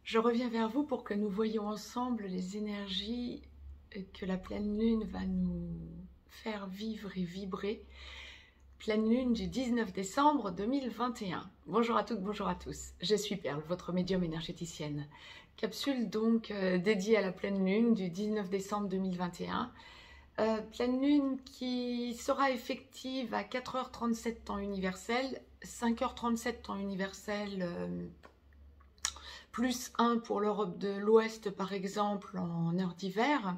Je reviens vers vous pour que nous voyions ensemble les énergies que la pleine lune va nous faire vivre et vibrer. Pleine lune du 19 décembre 2021. Bonjour à toutes, bonjour à tous. Je suis Perle, votre médium énergéticienne. Capsule donc dédiée à la pleine lune du 19 décembre 2021. Pleine lune qui sera effective à 4h37 temps universel, 5h37 temps universel, plus 1 pour l'Europe de l'Ouest par exemple en heure d'hiver.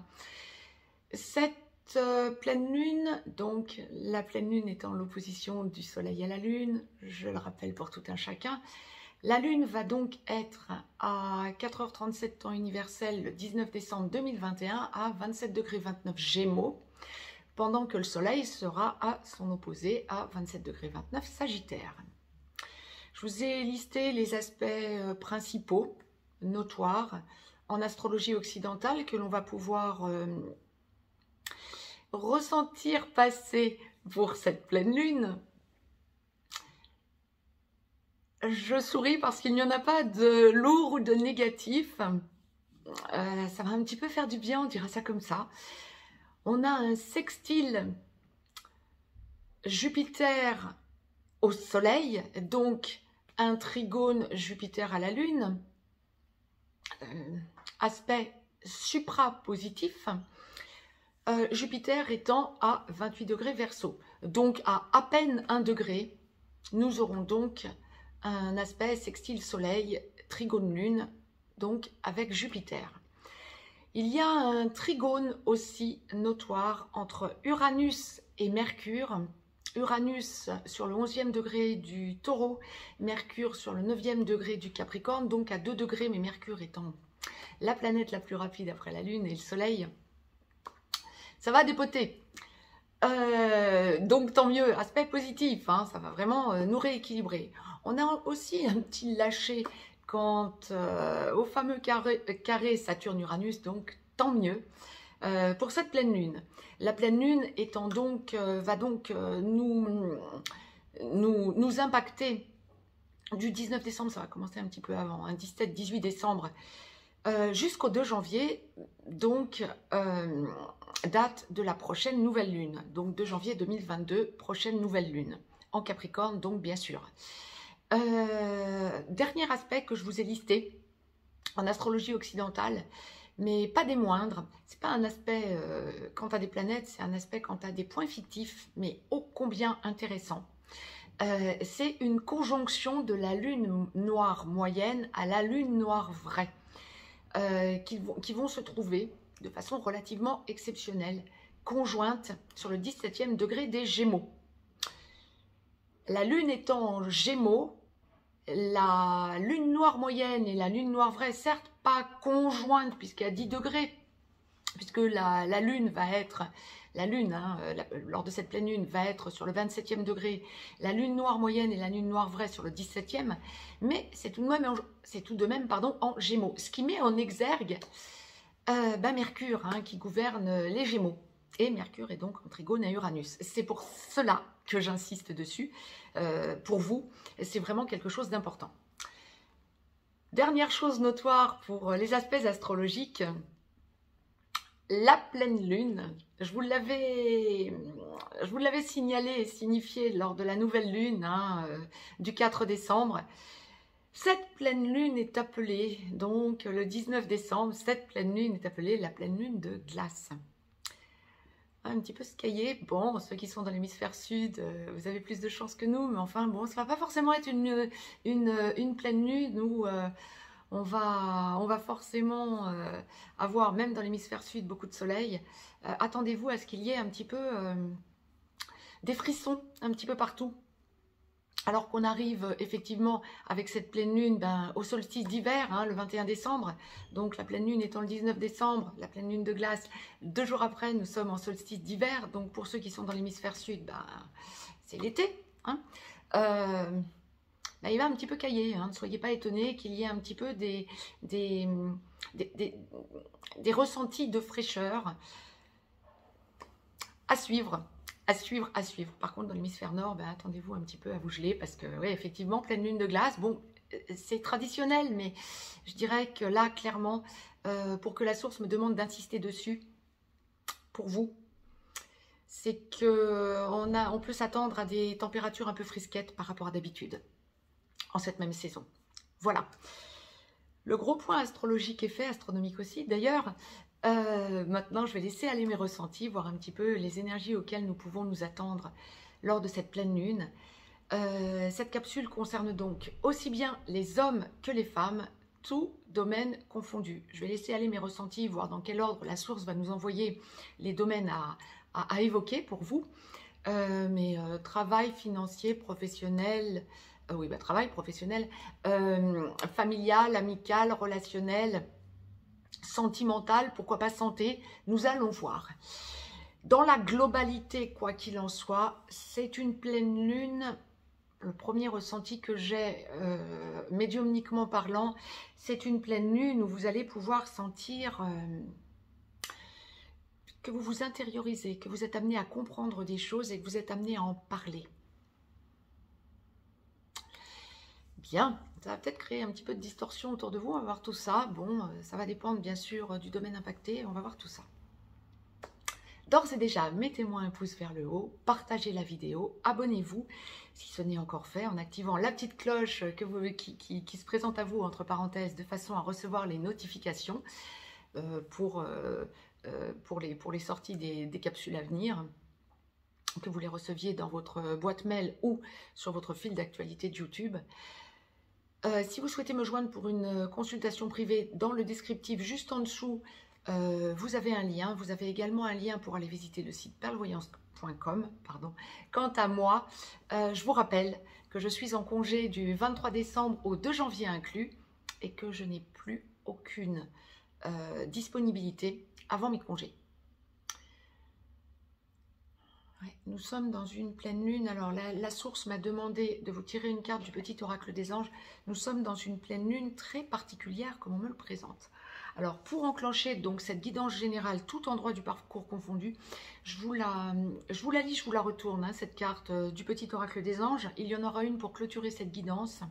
Cette pleine lune, donc la pleine lune étant l'opposition du soleil à la lune, je le rappelle pour tout un chacun, la lune va donc être à 4h37 temps universel le 19 décembre 2021 à 27,29 Gémeaux, pendant que le soleil sera à son opposé à 27,29 Sagittaire. Je vous ai listé les aspects principaux, notoires, en astrologie occidentale que l'on va pouvoir ressentir passer pour cette pleine lune. Je souris parce qu'il n'y en a pas de lourd ou de négatif. Ça va un petit peu faire du bien, on dira ça comme ça. On a un sextile Jupiter au soleil, donc un trigone Jupiter à la lune, aspect suprapositif, Jupiter étant à 28 degrés Verseau, donc à peine 1 degré, nous aurons donc un aspect sextile soleil, trigone lune, donc avec Jupiter. Il y a un trigone aussi notoire entre Uranus et Mercure, Uranus sur le 11e degré du Taureau, Mercure sur le 9e degré du Capricorne, donc à 2 degrés, mais Mercure étant la planète la plus rapide après la Lune et le Soleil. Ça va dépoter. Donc tant mieux, aspect positif, hein, ça va vraiment nous rééquilibrer. On a aussi un petit lâcher quant au fameux carré Saturne-Uranus, donc tant mieux. Pour cette pleine lune. La pleine lune étant donc, va donc nous impacter du 19 décembre, ça va commencer un petit peu avant, hein, 17-18 décembre, jusqu'au 2 janvier, donc date de la prochaine nouvelle lune, donc 2 janvier 2022, prochaine nouvelle lune, en Capricorne donc bien sûr. Dernier aspect que je vous ai listé en astrologie occidentale, mais pas des moindres. C'est pas un aspect quant à des planètes, c'est un aspect quant à des points fictifs, mais ô combien intéressant. C'est une conjonction de la lune noire moyenne à la lune noire vraie, qui vont se trouver de façon relativement exceptionnelle, conjointes sur le 17e degré des Gémeaux. La lune étant en Gémeaux, la lune noire moyenne et la lune noire vraie, certes pas conjointes puisqu'il y a 10 degrés, puisque la lune va être, lors de cette pleine lune, va être sur le 27e degré, la lune noire moyenne et la lune noire vraie sur le 17e, mais c'est tout de même en Gémeaux, ce qui met en exergue Mercure, hein, qui gouverne les Gémeaux. Et Mercure est donc en trigone à Uranus. C'est pour cela que j'insiste dessus. Pour vous, c'est vraiment quelque chose d'important. Dernière chose notoire pour les aspects astrologiques, la pleine lune. Je vous l'avais signalé et signifié lors de la nouvelle lune du 4 décembre. Cette pleine lune est appelée, donc le 19 décembre, cette pleine lune est appelée la pleine lune de glace. Un petit peu scaillé. Bon, ceux qui sont dans l'hémisphère sud, vous avez plus de chance que nous, mais enfin, bon, ça va pas forcément être une pleine lune où on va forcément avoir, même dans l'hémisphère sud, beaucoup de soleil. Attendez-vous à ce qu'il y ait un petit peu des frissons, un petit peu partout. Alors qu'on arrive effectivement avec cette pleine lune au solstice d'hiver, hein, le 21 décembre, donc la pleine lune étant le 19 décembre, la pleine lune de glace, 2 jours après nous sommes en solstice d'hiver, donc pour ceux qui sont dans l'hémisphère sud, c'est l'été. Hein. Il va un petit peu cailler, hein, ne soyez pas étonnés qu'il y ait un petit peu des ressentis de fraîcheur à suivre. À suivre. Par contre, dans l'hémisphère nord, attendez-vous un petit peu à vous geler parce que, oui, effectivement, pleine lune de glace. Bon, c'est traditionnel, mais je dirais que là, clairement, pour que la source me demande d'insister dessus, pour vous, c'est qu'on peut s'attendre à des températures un peu frisquettes par rapport à d'habitude, en cette même saison. Voilà. Le gros point astrologique est fait, astronomique aussi. D'ailleurs, maintenant, je vais laisser aller mes ressentis, voir un petit peu les énergies auxquelles nous pouvons nous attendre lors de cette pleine lune. Cette capsule concerne donc aussi bien les hommes que les femmes, tout domaine confondu. Je vais laisser aller mes ressentis, voir dans quel ordre la source va nous envoyer les domaines à évoquer pour vous. Mais travail financier, professionnel, travail professionnel, familial, amical, relationnel, sentimental, pourquoi pas santé, nous allons voir. Dans la globalité, quoi qu'il en soit, c'est une pleine lune. Le premier ressenti que j'ai, médiumniquement parlant, c'est une pleine lune où vous allez pouvoir sentir que vous vous intériorisez, que vous êtes amené à comprendre des choses et que vous êtes amené à en parler. Bien, ça va peut-être créer un petit peu de distorsion autour de vous, on va voir tout ça. Bon, ça va dépendre bien sûr du domaine impacté, on va voir tout ça. D'ores et déjà, mettez-moi un pouce vers le haut, partagez la vidéo, abonnez-vous si ce n'est encore fait, en activant la petite cloche qui se présente à vous, entre parenthèses, de façon à recevoir les notifications pour les sorties des capsules à venir, que vous les receviez dans votre boîte mail ou sur votre fil d'actualité de YouTube. Si vous souhaitez me joindre pour une consultation privée, dans le descriptif juste en dessous, vous avez un lien. Vous avez également un lien pour aller visiter le site perlevoyance.com. Quant à moi, je vous rappelle que je suis en congé du 23 décembre au 2 janvier inclus et que je n'ai plus aucune disponibilité avant mes congés. Ouais, nous sommes dans une pleine lune. Alors la source m'a demandé de vous tirer une carte du petit oracle des anges. Nous sommes dans une pleine lune très particulière comme on me le présente. Alors pour enclencher donc cette guidance générale, tout endroit du parcours confondu, je vous la lis, je vous la retourne, hein, cette carte du petit oracle des anges. Il y en aura une pour clôturer cette guidance.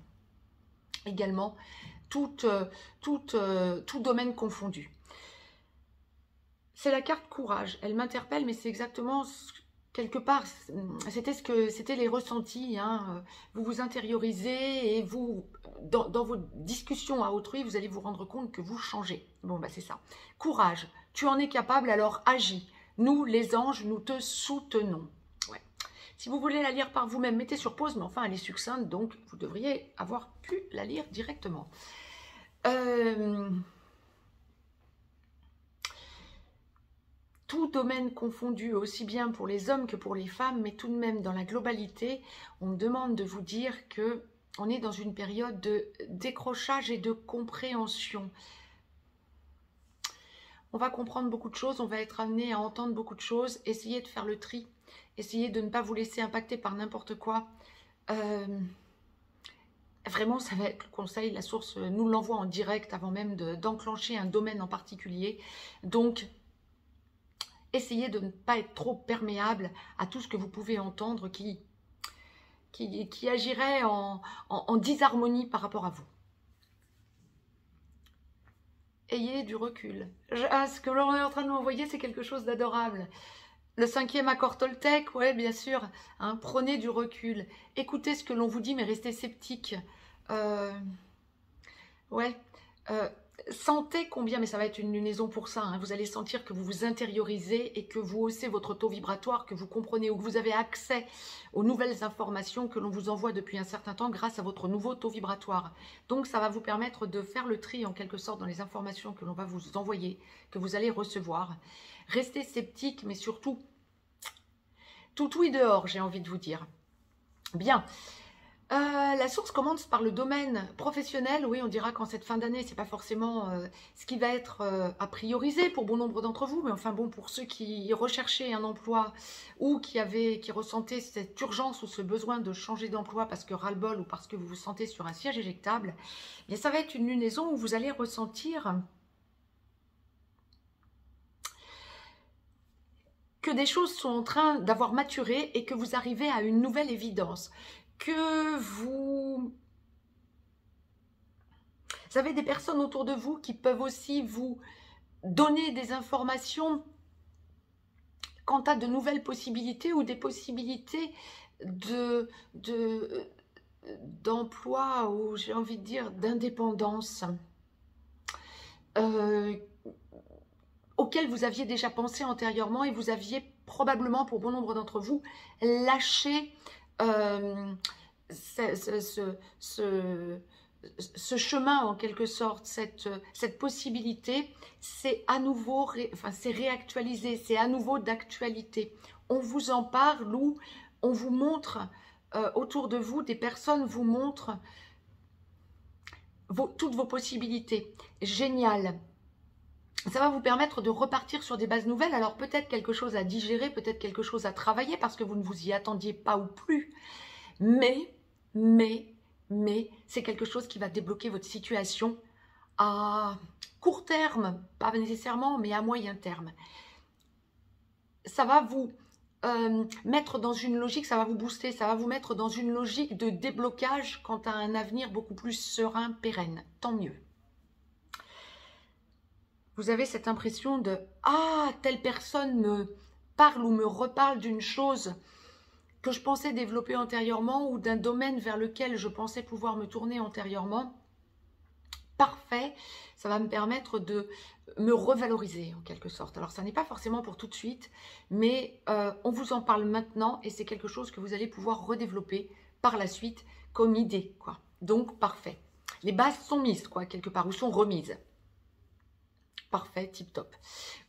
Également, tout domaine confondu. C'est la carte courage. Elle m'interpelle, mais c'est exactement quelque part, c'était les ressentis, hein. Vous vous intériorisez et vous, dans vos discussions à autrui, vous allez vous rendre compte que vous changez. Bon, bah c'est ça. Courage, tu en es capable, alors agis. Nous, les anges, nous te soutenons. Ouais. Si vous voulez la lire par vous-même, mettez sur pause, mais enfin, elle est succincte, donc vous devriez avoir pu la lire directement. Tout domaine confondu, aussi bien pour les hommes que pour les femmes, mais tout de même dans la globalité, on me demande de vous dire que on est dans une période de décrochage et de compréhension. On va comprendre beaucoup de choses, on va être amené à entendre beaucoup de choses, essayez de faire le tri, essayez de ne pas vous laisser impacter par n'importe quoi. Vraiment, ça va être le conseil, la source nous l'envoie en direct avant même d'enclencher un domaine en particulier. Donc, essayez de ne pas être trop perméable à tout ce que vous pouvez entendre qui agirait en disharmonie par rapport à vous. Ayez du recul. Ce que l'on est en train de m'envoyer, c'est quelque chose d'adorable. Le 5e accord Toltec, ouais, bien sûr. Hein, prenez du recul. Écoutez ce que l'on vous dit, mais restez sceptique. Sentez combien, mais ça va être une lunaison pour ça, hein, vous allez sentir que vous vous intériorisez et que vous haussez votre taux vibratoire, que vous comprenez ou que vous avez accès aux nouvelles informations que l'on vous envoie depuis un certain temps grâce à votre nouveau taux vibratoire. Donc ça va vous permettre de faire le tri en quelque sorte dans les informations que l'on va vous envoyer, que vous allez recevoir. Restez sceptique, mais surtout, tout est dehors, j'ai envie de vous dire. Bien. La source commence par le domaine professionnel. Oui, on dira qu'en cette fin d'année, c'est pas forcément ce qui va être à prioriser pour bon nombre d'entre vous, mais enfin bon, pour ceux qui recherchaient un emploi ou qui ressentaient cette urgence ou ce besoin de changer d'emploi parce que ras-le-bol ou parce que vous vous sentez sur un siège éjectable, bien ça va être une lunaison où vous allez ressentir que des choses sont en train d'avoir maturé et que vous arrivez à une nouvelle évidence. Que vous Vous avez des personnes autour de vous qui peuvent aussi vous donner des informations quant à de nouvelles possibilités ou des possibilités d'emploi ou j'ai envie de dire d'indépendance auquel vous aviez déjà pensé antérieurement et vous aviez probablement, pour bon nombre d'entre vous, lâché ce chemin en quelque sorte, cette possibilité, c'est à nouveau, c'est réactualisé, c'est à nouveau d'actualité. On vous en parle ou on vous montre autour de vous, des personnes vous montrent toutes vos possibilités. Génial. Ça va vous permettre de repartir sur des bases nouvelles. Alors peut-être quelque chose à digérer, peut-être quelque chose à travailler parce que vous ne vous y attendiez pas ou plus. Mais c'est quelque chose qui va débloquer votre situation à court terme, pas nécessairement, mais à moyen terme. Ça va vous mettre dans une logique, ça va vous booster, ça va vous mettre dans une logique de déblocage quant à un avenir beaucoup plus serein, pérenne. Tant mieux. Vous avez cette impression de « Ah, telle personne me parle ou me reparle d'une chose que je pensais développer antérieurement ou d'un domaine vers lequel je pensais pouvoir me tourner antérieurement. » Parfait, ça va me permettre de me revaloriser en quelque sorte. Alors ça n'est pas forcément pour tout de suite, mais on vous en parle maintenant et c'est quelque chose que vous allez pouvoir redévelopper par la suite comme idée, quoi. Donc parfait. Les bases sont mises, quoi, quelque part, ou sont remises. Parfait, tip top.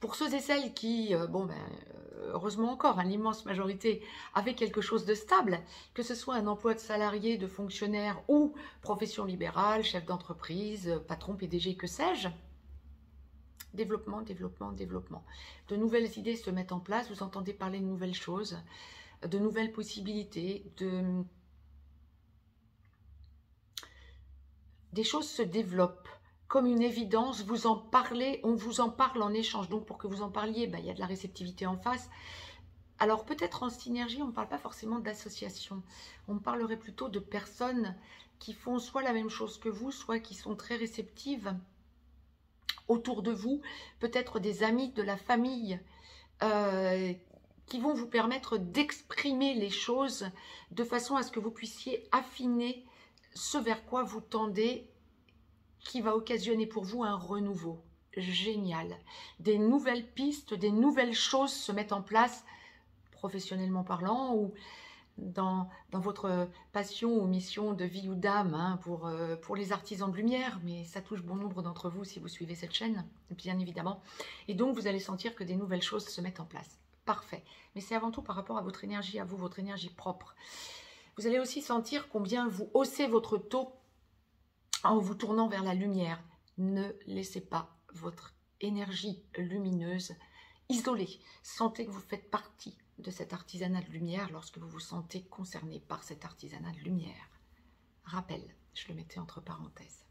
Pour ceux et celles qui, heureusement encore, l'immense majorité avait quelque chose de stable, que ce soit un emploi de salarié, de fonctionnaire ou profession libérale, chef d'entreprise, patron, PDG, que sais-je. Développement, développement, développement. De nouvelles idées se mettent en place, vous entendez parler de nouvelles choses, de nouvelles possibilités, des choses se développent. Comme une évidence, vous en parlez, on vous en parle en échange. Donc, pour que vous en parliez, il y a de la réceptivité en face. Alors, peut-être en synergie, on ne parle pas forcément d'association. On parlerait plutôt de personnes qui font soit la même chose que vous, soit qui sont très réceptives autour de vous. Peut-être des amis, de la famille, qui vont vous permettre d'exprimer les choses de façon à ce que vous puissiez affiner ce vers quoi vous tendez, qui va occasionner pour vous un renouveau. Génial. Des nouvelles pistes, des nouvelles choses se mettent en place, professionnellement parlant, ou dans votre passion ou mission de vie ou d'âme, pour les artisans de lumière, mais ça touche bon nombre d'entre vous si vous suivez cette chaîne, bien évidemment. Et donc, vous allez sentir que des nouvelles choses se mettent en place. Parfait. Mais c'est avant tout par rapport à votre énergie, à vous, votre énergie propre. Vous allez aussi sentir combien vous haussez votre taux en vous tournant vers la lumière. Ne laissez pas votre énergie lumineuse isolée. Sentez que vous faites partie de cet artisanat de lumière lorsque vous vous sentez concerné par cet artisanat de lumière. Rappel, je le mettais entre parenthèses.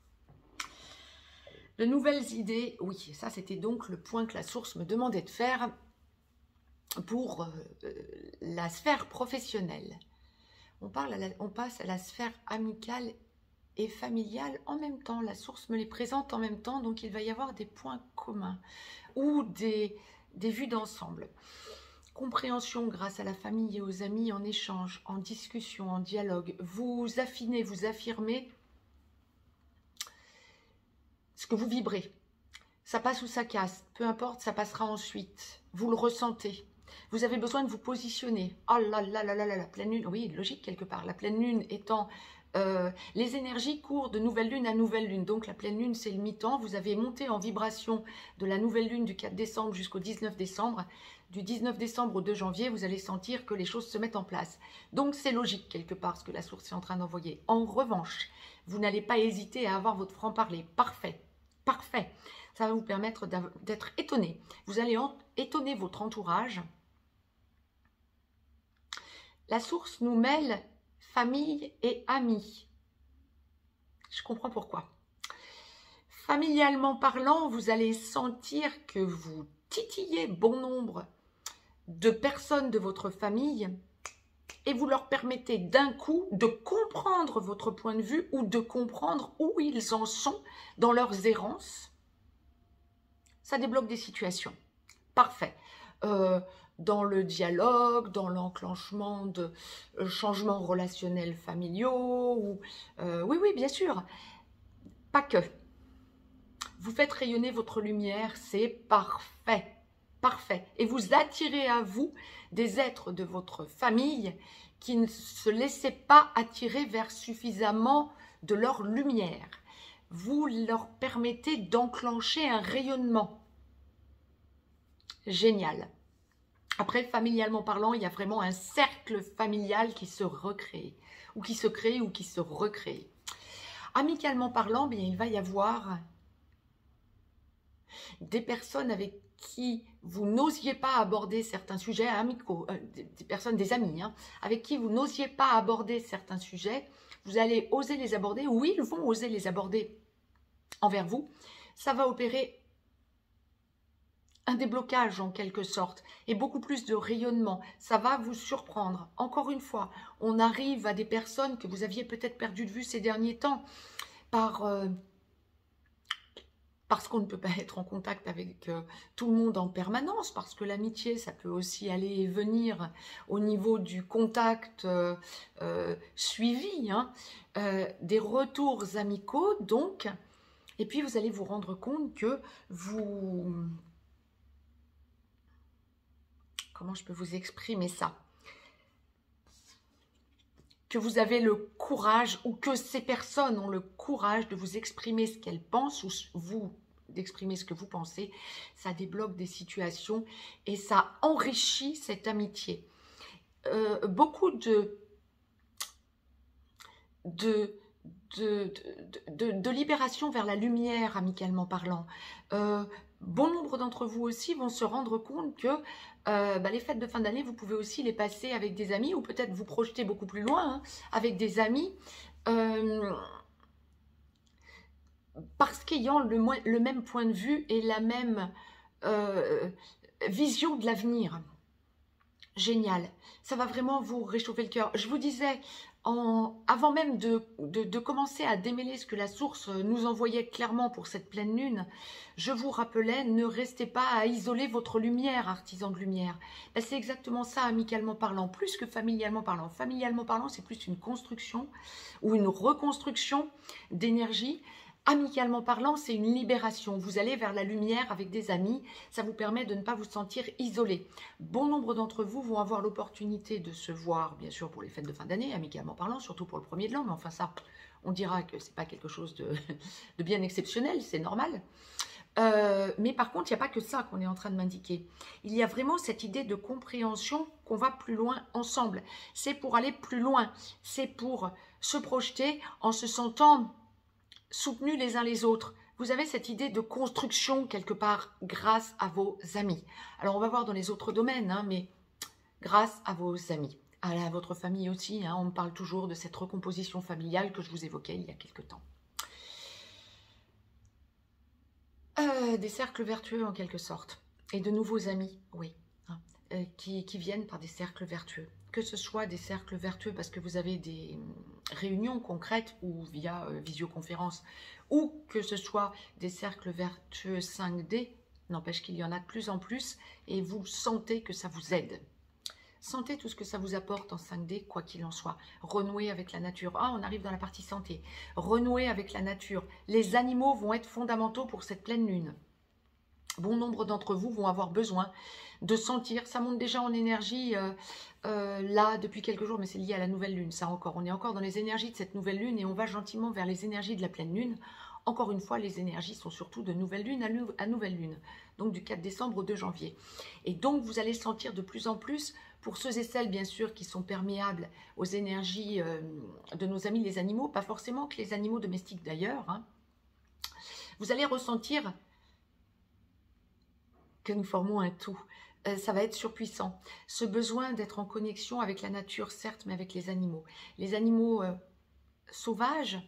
De nouvelles idées, oui, ça c'était donc le point que la source me demandait de faire pour la sphère professionnelle. On passe à la sphère amicale et familiale en même temps. La source me les présente en même temps, donc il va y avoir des points communs ou des vues d'ensemble. Compréhension grâce à la famille et aux amis en échange, en discussion, en dialogue. Vous affinez, vous affirmez ce que vous vibrez. Ça passe ou ça casse, peu importe, ça passera ensuite. Vous le ressentez. Vous avez besoin de vous positionner. Oh là là là là là, la pleine lune, oui, logique quelque part. La pleine lune étant... les énergies courent de nouvelle lune à nouvelle lune. Donc la pleine lune, c'est le mi-temps. Vous avez monté en vibration de la nouvelle lune du 4 décembre jusqu'au 19 décembre. Du 19 décembre au 2 janvier, vous allez sentir que les choses se mettent en place. Donc c'est logique quelque part ce que la source est en train d'envoyer. En revanche, vous n'allez pas hésiter à avoir votre franc-parler. Parfait, parfait. Ça va vous permettre d'être étonné. Vous allez étonner votre entourage. La source nous mêle famille et amis. Je comprends pourquoi. Familialement parlant, vous allez sentir que vous titillez bon nombre de personnes de votre famille et vous leur permettez d'un coup de comprendre votre point de vue ou de comprendre où ils en sont dans leurs errances. Ça débloque des situations. Parfait. Dans le dialogue, dans l'enclenchement de changements relationnels familiaux. Ou, oui, oui, bien sûr. Pas que. Vous faites rayonner votre lumière, c'est parfait. Parfait. Et vous attirez à vous des êtres de votre famille qui ne se laissaient pas attirer vers suffisamment de leur lumière. Vous leur permettez d'enclencher un rayonnement. Génial. Après, familialement parlant, il y a vraiment un cercle familial qui se recrée, ou qui se crée, ou qui se recrée. Amicalement parlant, bien, il va y avoir des personnes avec qui vous n'osiez pas aborder certains sujets amicaux, des personnes, des amis, hein, avec qui vous n'osiez pas aborder certains sujets, vous allez oser les aborder, ou ils vont oser les aborder envers vous. Ça va opérer un déblocage en quelque sorte et beaucoup plus de rayonnement. Ça va vous surprendre. Encore une fois, on arrive à des personnes que vous aviez peut-être perdu de vue ces derniers temps parce qu'on ne peut pas être en contact avec tout le monde en permanence, parce que l'amitié, ça peut aussi aller et venir au niveau du contact suivi, hein, des retours amicaux, donc. Et puis, vous allez vous rendre compte que vous... Comment je peux vous exprimer ça? Que vous avez le courage, ou que ces personnes ont le courage de vous exprimer ce qu'elles pensent, ou vous d'exprimer ce que vous pensez. Ça débloque des situations et ça enrichit cette amitié. Beaucoup de libération vers la lumière, amicalement parlant. Bon nombre d'entre vous aussi vont se rendre compte que les fêtes de fin d'année, vous pouvez aussi les passer avec des amis, ou peut-être vous projeter beaucoup plus loin, hein, avec des amis, parce qu'ayant le même point de vue et la même vision de l'avenir. Génial, ça va vraiment vous réchauffer le cœur. Je vous disais, avant même de commencer à démêler ce que la source nous envoyait clairement pour cette pleine lune, je vous rappelais, ne restez pas à isoler votre lumière, artisan de lumière. Ben, c'est exactement ça, amicalement parlant, plus que familialement parlant. Familialement parlant, c'est plus une construction ou une reconstruction d'énergie. Amicalement parlant, c'est une libération. Vous allez vers la lumière avec des amis. Ça vous permet de ne pas vous sentir isolé. Bon nombre d'entre vous vont avoir l'opportunité de se voir, bien sûr, pour les fêtes de fin d'année, amicalement parlant, surtout pour le premier de l'an. Mais enfin, ça, on dira que c'est pas quelque chose de bien exceptionnel, c'est normal. Mais par contre, il n'y a pas que ça qu'on est en train de m'indiquer. Il y a vraiment cette idée de compréhension qu'on va plus loin ensemble. C'est pour aller plus loin. C'est pour se projeter en se sentant soutenus les uns les autres. Vous avez cette idée de construction quelque part grâce à vos amis. Alors on va voir dans les autres domaines, hein, mais grâce à vos amis. À votre famille aussi, hein, on me parle toujours de cette recomposition familiale que je vous évoquais il y a quelque temps. Des cercles vertueux en quelque sorte. Et de nouveaux amis, oui, hein, qui viennent par des cercles vertueux. Que ce soit des cercles vertueux parce que vous avez des réunions concrètes ou via visioconférence, ou que ce soit des cercles vertueux 5D, n'empêche qu'il y en a de plus en plus, et vous sentez que ça vous aide. Sentez tout ce que ça vous apporte en 5D, quoi qu'il en soit. Renouer avec la nature. Ah, on arrive dans la partie santé. Renouer avec la nature. Les animaux vont être fondamentaux pour cette pleine lune. Bon nombre d'entre vous vont avoir besoin de sentir, ça monte déjà en énergie là depuis quelques jours, mais c'est lié à la nouvelle lune, ça encore. On est encore dans les énergies de cette nouvelle lune et on va gentiment vers les énergies de la pleine lune. Encore une fois, les énergies sont surtout de nouvelle lune à nouvelle lune, donc du 4 décembre au 2 janvier. Et donc, vous allez sentir de plus en plus, pour ceux et celles, bien sûr, qui sont perméables aux énergies de nos amis les animaux, pas forcément que les animaux domestiques d'ailleurs, hein, vous allez ressentir que nous formons un tout. Ça va être surpuissant. Ce besoin d'être en connexion avec la nature, certes, mais avec les animaux. Les animaux sauvages,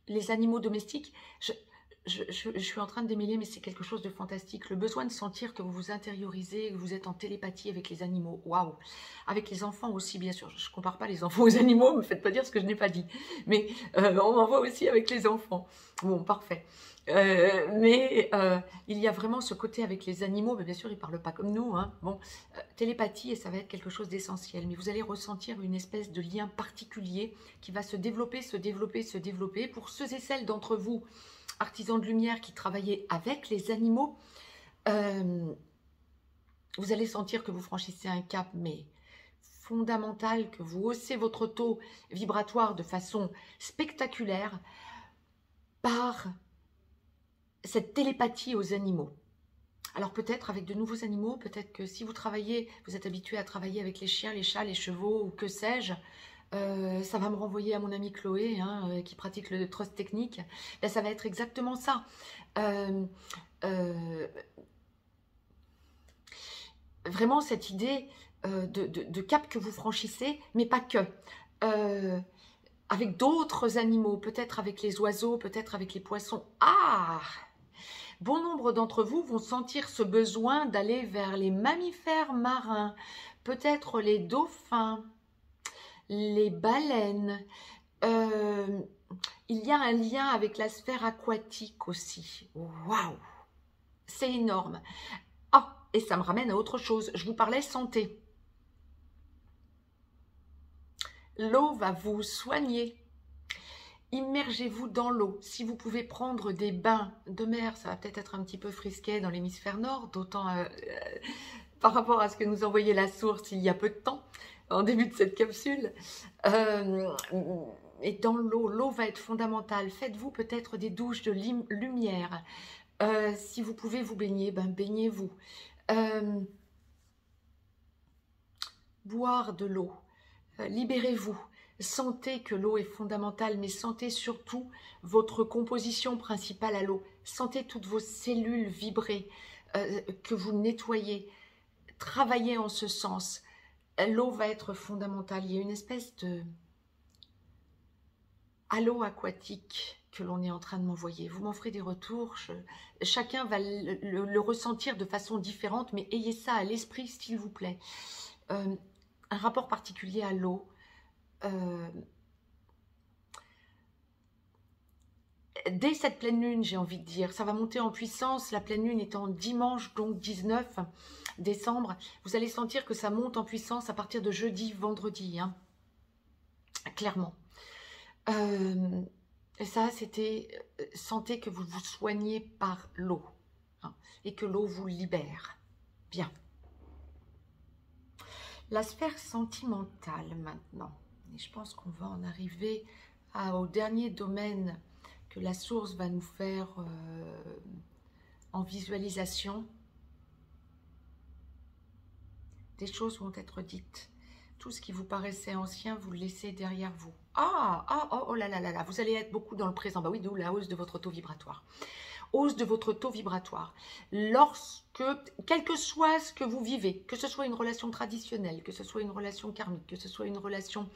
les animaux domestiques, je suis en train de démêler, mais c'est quelque chose de fantastique. Le besoin de sentir que vous vous intériorisez, que vous êtes en télépathie avec les animaux. Waouh! Avec les enfants aussi, bien sûr. Je ne compare pas les enfants aux animaux, ne me faites pas dire ce que je n'ai pas dit. Mais on en voit aussi avec les enfants. Bon, parfait. Il y a vraiment ce côté avec les animaux, mais bien sûr, ils ne parlent pas comme nous. Hein. Bon, télépathie, et ça va être quelque chose d'essentiel. Mais vous allez ressentir une espèce de lien particulier qui va se développer, se développer, se développer. Pour ceux et celles d'entre vous, artisans de lumière qui travaillaient avec les animaux, vous allez sentir que vous franchissez un cap, mais fondamental, que vous haussez votre taux vibratoire de façon spectaculaire par cette télépathie aux animaux. Alors peut-être avec de nouveaux animaux, peut-être que si vous travaillez, vous êtes habitué à travailler avec les chiens, les chats, les chevaux ou que sais-je, ça va me renvoyer à mon amie Chloé hein, qui pratique le trust technique. Là, ça va être exactement ça. Vraiment cette idée de cap que vous franchissez, mais pas que. Avec d'autres animaux, peut-être avec les oiseaux, peut-être avec les poissons. Ah! Bon nombre d'entre vous vont sentir ce besoin d'aller vers les mammifères marins, peut-être les dauphins, les baleines. Il y a un lien avec la sphère aquatique aussi. Waouh! C'est énorme. Ah! Et ça me ramène à autre chose. Je vous parlais santé. L'eau va vous soigner. Immergez-vous dans l'eau. Si vous pouvez prendre des bains de mer, ça va peut-être être un petit peu frisqué dans l'hémisphère nord, d'autant par rapport à ce que nous envoyait la source il y a peu de temps, en début de cette capsule. Et dans l'eau, l'eau va être fondamentale. Faites-vous peut-être des douches de lumière. Si vous pouvez vous baigner, ben baignez-vous. Boire de l'eau. Libérez-vous. Sentez que l'eau est fondamentale, mais sentez surtout votre composition principale à l'eau. Sentez toutes vos cellules vibrer, que vous nettoyez. Travaillez en ce sens. L'eau va être fondamentale. Il y a une espèce de halo aquatique que l'on est en train de m'envoyer. Vous m'en ferez des retours. Chacun va le ressentir de façon différente, mais ayez ça à l'esprit, s'il vous plaît. Un rapport particulier à l'eau. Dès cette pleine lune, j'ai envie de dire, ça va monter en puissance. La pleine lune étant dimanche, donc 19 décembre. Vous allez sentir que ça monte en puissance à partir de jeudi, vendredi. Hein. Clairement. Ça, c'était sentez que vous vous soignez par l'eau. Hein, et que l'eau vous libère. Bien. La sphère sentimentale maintenant. Et je pense qu'on va en arriver au dernier domaine que la source va nous faire en visualisation. Des choses vont être dites. Tout ce qui vous paraissait ancien, vous le laissez derrière vous. Oh là là là là, vous allez être beaucoup dans le présent. Bah oui, d'où la hausse de votre taux vibratoire. Hausse de votre taux vibratoire. Lorsque, quel que soit ce que vous vivez, que ce soit une relation traditionnelle, que ce soit une relation karmique, que ce soit une relation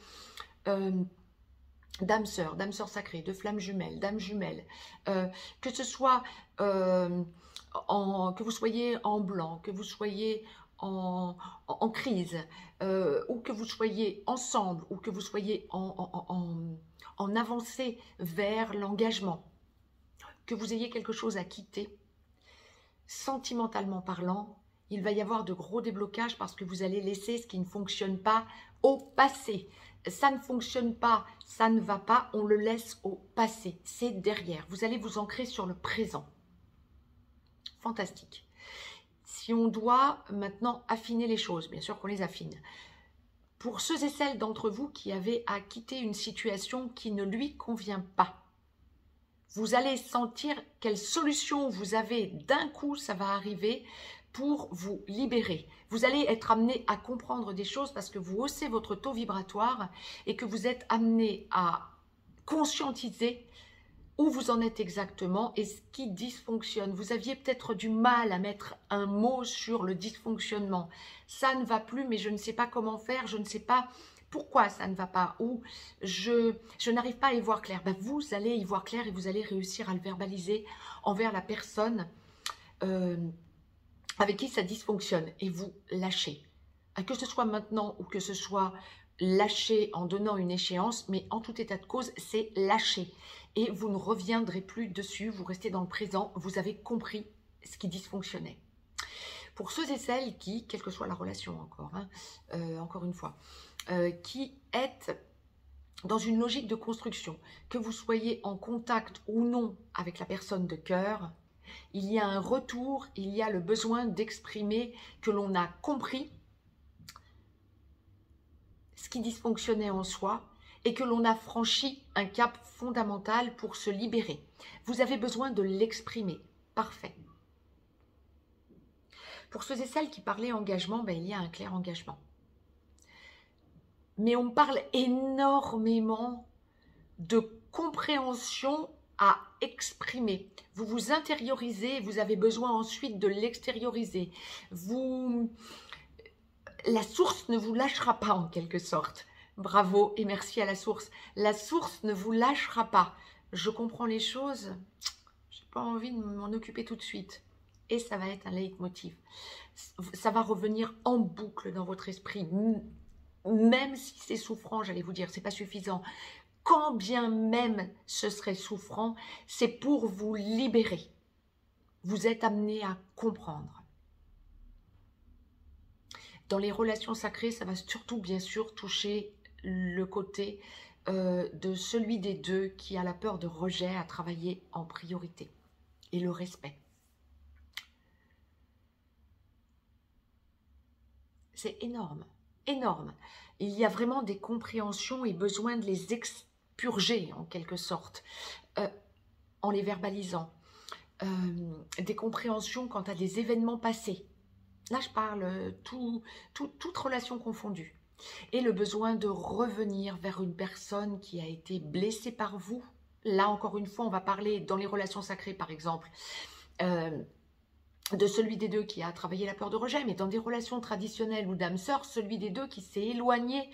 d'âme sœur sacrée, de flamme jumelle, d'âme jumelle, que ce soit que vous soyez en blanc, que vous soyez en crise, ou que vous soyez ensemble, ou que vous soyez en avancée vers l'engagement, que vous ayez quelque chose à quitter, sentimentalement parlant, il va y avoir de gros déblocages parce que vous allez laisser ce qui ne fonctionne pas au passé. Ça ne fonctionne pas, ça ne va pas, on le laisse au passé. C'est derrière. Vous allez vous ancrer sur le présent. Fantastique. Si on doit maintenant affiner les choses, bien sûr qu'on les affine. Pour ceux et celles d'entre vous qui avaient à quitter une situation qui ne lui convient pas, vous allez sentir quelle solution vous avez. D'un coup, ça va arriver pour vous libérer. Vous allez être amené à comprendre des choses parce que vous haussez votre taux vibratoire et que vous êtes amené à conscientiser où vous en êtes exactement et ce qui dysfonctionne. Vous aviez peut-être du mal à mettre un mot sur le dysfonctionnement. Ça ne va plus, mais je ne sais pas comment faire, je ne sais pas pourquoi ça ne va pas, ou je n'arrive pas à y voir clair, ben vous allez y voir clair et vous allez réussir à le verbaliser envers la personne avec qui ça dysfonctionne et vous lâchez. Que ce soit maintenant ou que ce soit lâcher en donnant une échéance, mais en tout état de cause, c'est lâcher. Et vous ne reviendrez plus dessus, vous restez dans le présent, vous avez compris ce qui dysfonctionnait. Pour ceux et celles qui, quelle que soit la relation encore, encore une fois, qui êtes dans une logique de construction, que vous soyez en contact ou non avec la personne de cœur, il y a un retour, il y a le besoin d'exprimer que l'on a compris ce qui dysfonctionnait en soi et que l'on a franchi un cap fondamental pour se libérer. Vous avez besoin de l'exprimer. Parfait. Pour ceux et celles qui parlaient engagement, ben, il y a un clair engagement. Mais on parle énormément de compréhension à exprimer. Vous vous intériorisez, vous avez besoin ensuite de l'extérioriser. La source ne vous lâchera pas en quelque sorte. Bravo et merci à la source. La source ne vous lâchera pas. Je comprends les choses, je n'ai pas envie de m'en occuper tout de suite. Et ça va être un leitmotiv. Ça va revenir en boucle dans votre esprit. Même si c'est souffrant, j'allais vous dire, c'est pas suffisant. Quand bien même ce serait souffrant, c'est pour vous libérer. Vous êtes amené à comprendre. Dans les relations sacrées, ça va surtout bien sûr toucher le côté de celui des deux qui a la peur de rejet à travailler en priorité et le respect. C'est énorme, énorme. Il y a vraiment des compréhensions et besoin de les expurger en quelque sorte, en les verbalisant. Des compréhensions quant à des événements passés. Là, je parle toute relation confondue. Et le besoin de revenir vers une personne qui a été blessée par vous. Là, encore une fois, on va parler dans les relations sacrées, par exemple, de celui des deux qui a travaillé la peur de rejet, mais dans des relations traditionnelles ou d'âme-sœur, celui des deux qui s'est éloigné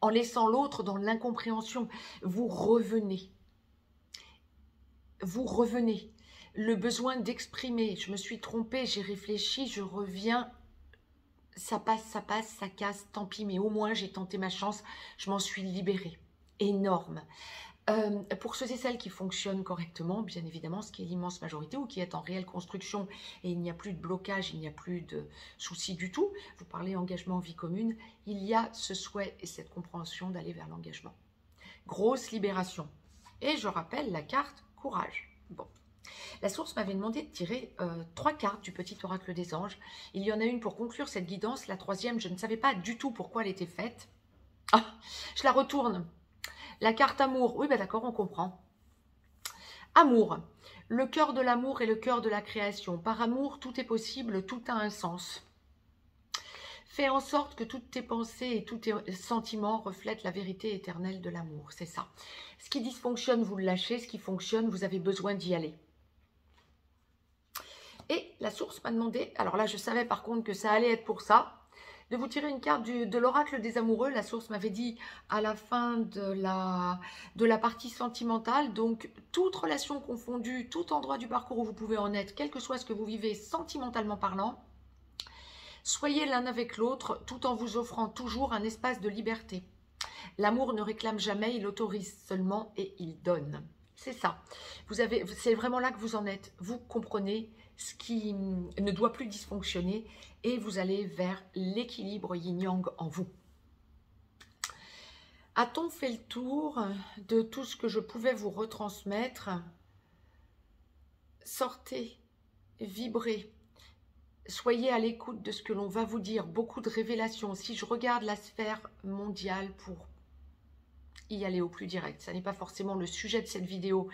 en laissant l'autre dans l'incompréhension. Vous revenez. Vous revenez. Le besoin d'exprimer, je me suis trompée, j'ai réfléchi, je reviens, ça passe, ça casse, tant pis, mais au moins j'ai tenté ma chance, je m'en suis libérée. Énorme. Pour ceux et celles qui fonctionnent correctement, bien évidemment, ce qui est l'immense majorité, ou qui est en réelle construction et il n'y a plus de blocage, il n'y a plus de soucis du tout, vous parlez engagement, vie commune, il y a ce souhait et cette compréhension d'aller vers l'engagement. Grosse libération. Et je rappelle la carte courage. Bon. La source m'avait demandé de tirer 3 cartes du petit oracle des anges. Il y en a une pour conclure cette guidance. La troisième, je ne savais pas du tout pourquoi elle était faite. Ah, je la retourne. La carte amour. Oui, ben d'accord, on comprend. Amour. Le cœur de l'amour est le cœur de la création. Par amour, tout est possible, tout a un sens. Fais en sorte que toutes tes pensées et tous tes sentiments reflètent la vérité éternelle de l'amour. C'est ça. Ce qui dysfonctionne, vous le lâchez. Ce qui fonctionne, vous avez besoin d'y aller. Et la source m'a demandé, alors là je savais par contre que ça allait être pour ça, de vous tirer une carte de l'oracle des amoureux. La source m'avait dit à la fin de la partie sentimentale, donc toute relation confondue, tout endroit du parcours où vous pouvez en être, quel que soit ce que vous vivez sentimentalement parlant, soyez l'un avec l'autre tout en vous offrant toujours un espace de liberté. L'amour ne réclame jamais, il autorise seulement et il donne. C'est ça. C'est vraiment là que vous en êtes. Vous comprenez ce qui ne doit plus dysfonctionner et vous allez vers l'équilibre yin-yang en vous. A-t-on fait le tour de tout ce que je pouvais vous retransmettre? Sortez, vibrez, soyez à l'écoute de ce que l'on va vous dire. Beaucoup de révélations. Si je regarde la sphère mondiale pour y aller au plus direct. Ça n'est pas forcément le sujet de cette vidéo,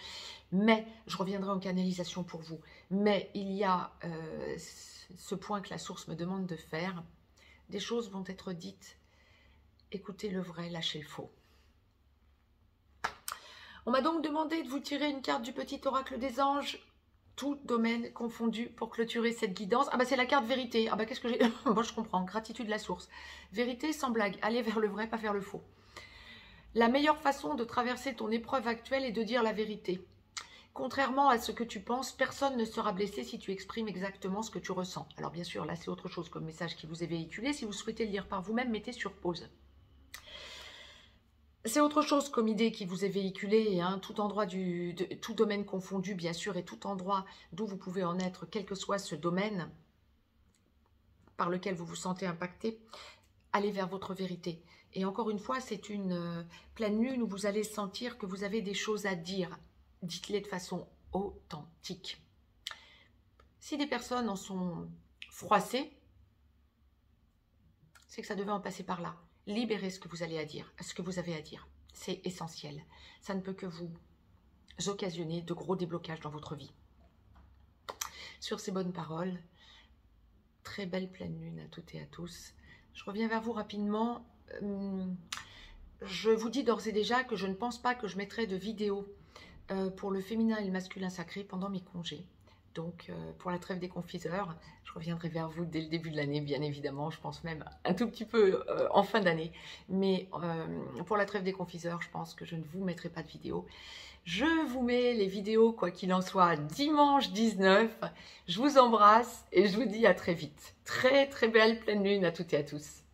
mais je reviendrai en canalisation pour vous. Mais il y a ce point que la source me demande de faire. Des choses vont être dites. Écoutez le vrai, lâchez le faux. On m'a donc demandé de vous tirer une carte du petit oracle des anges, tout domaine confondu, pour clôturer cette guidance. Ah bah c'est la carte vérité. Ah bah qu'est-ce que j'ai... Bon, je comprends, gratitude la source. Vérité sans blague, allez vers le vrai, pas vers le faux. La meilleure façon de traverser ton épreuve actuelle est de dire la vérité. Contrairement à ce que tu penses, personne ne sera blessé si tu exprimes exactement ce que tu ressens. Alors bien sûr, là c'est autre chose comme message qui vous est véhiculé. Si vous souhaitez le lire par vous-même, mettez sur pause. C'est autre chose comme idée qui vous est véhiculée, hein, tout endroit tout domaine confondu bien sûr, et tout endroit d'où vous pouvez en être, quel que soit ce domaine par lequel vous vous sentez impacté, allez vers votre vérité. Et encore une fois, c'est une pleine lune où vous allez sentir que vous avez des choses à dire. Dites-les de façon authentique. Si des personnes en sont froissées, c'est que ça devait en passer par là. Libérez ce que vous avez à dire. C'est essentiel. Ça ne peut que vous occasionner de gros déblocages dans votre vie. Sur ces bonnes paroles, très belle pleine lune à toutes et à tous. Je reviens vers vous rapidement. Je vous dis d'ores et déjà que je ne pense pas que je mettrai de vidéo pour le féminin et le masculin sacré pendant mes congés. Donc, pour la trêve des confiseurs, je reviendrai vers vous dès le début de l'année, bien évidemment. Je pense même un tout petit peu en fin d'année. Mais pour la trêve des confiseurs, je pense que je ne vous mettrai pas de vidéo. Je vous mets les vidéos, quoi qu'il en soit, dimanche 19. Je vous embrasse et je vous dis à très vite. Très, très belle pleine lune à toutes et à tous.